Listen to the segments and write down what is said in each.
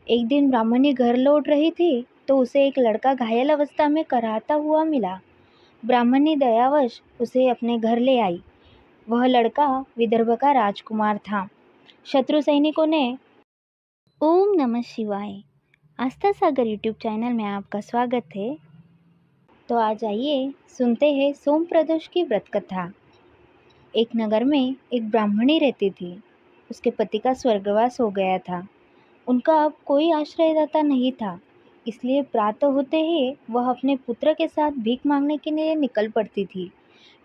एक दिन ब्राह्मणी घर लौट रही थी तो उसे एक लड़का घायल अवस्था में कराहता हुआ मिला। ब्राह्मणी दयावश उसे अपने घर ले आई। वह लड़का विदर्भ का राजकुमार था। शत्रु सैनिकों ने ओम नमः शिवाय आस्था सागर यूट्यूब चैनल में आपका स्वागत है। तो आज आइए सुनते हैं सोम प्रदोष की व्रत कथा। एक नगर में एक ब्राह्मणी रहती थी। उसके पति का स्वर्गवास हो गया था। उनका अब कोई आश्रयदाता नहीं था, इसलिए प्रातः होते ही वह अपने पुत्र के साथ भीख मांगने के लिए निकल पड़ती थी।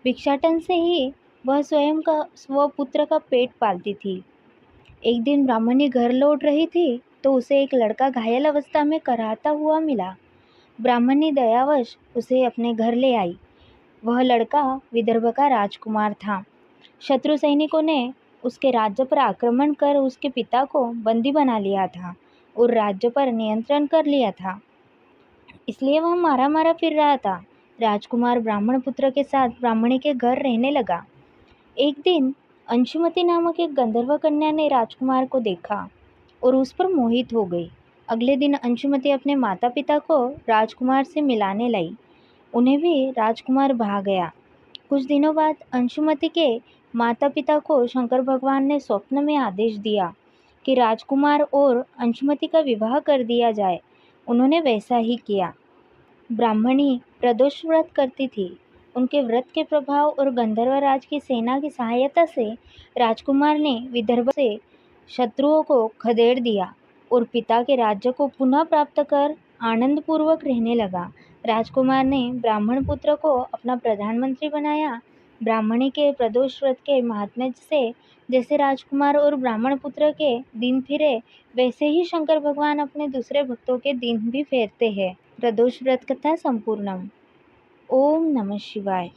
भिक्षाटन से ही वह स्वयं का पुत्र का पेट पालती थी। एक दिन ब्राह्मणी घर लौट रही थी तो उसे एक लड़का घायल अवस्था में कराहता हुआ मिला। ब्राह्मणी दयावश उसे अपने घर ले आई। वह लड़का विदर्भ का राजकुमार था। शत्रु सैनिकों ने उसके राज्य पर आक्रमण कर उसके पिता को बंदी बना लिया था और राज्य पर नियंत्रण कर लिया था, इसलिए वह मारा मारा फिर रहा था। राजकुमार ब्राह्मण पुत्र के साथ ब्राह्मणी के घर रहने लगा। एक दिन अंशुमती नामक एक गंधर्व कन्या ने राजकुमार को देखा और उस पर मोहित हो गई। अगले दिन अंशुमती अपने माता पिता को राजकुमार से मिलाने लाई। उन्हें भी राजकुमार भा गया। कुछ दिनों बाद अंशुमती के माता पिता को शंकर भगवान ने स्वप्न में आदेश दिया कि राजकुमार और अंशुमती का विवाह कर दिया जाए। उन्होंने वैसा ही किया। ब्राह्मणी प्रदोष व्रत करती थी। उनके व्रत के प्रभाव और गंधर्वराज की सेना की सहायता से राजकुमार ने विदर्भ से शत्रुओं को खदेड़ दिया और पिता के राज्य को पुनः प्राप्त कर आनंदपूर्वक रहने लगा। राजकुमार ने ब्राह्मण पुत्र को अपना प्रधानमंत्री बनाया। ब्राह्मणी के प्रदोष व्रत के महात्म्य से जैसे राजकुमार और ब्राह्मण पुत्र के दिन फिरे, वैसे ही शंकर भगवान अपने दूसरे भक्तों के दिन भी फेरते हैं। प्रदोष व्रत कथा संपूर्णम। ओम नमः शिवाय।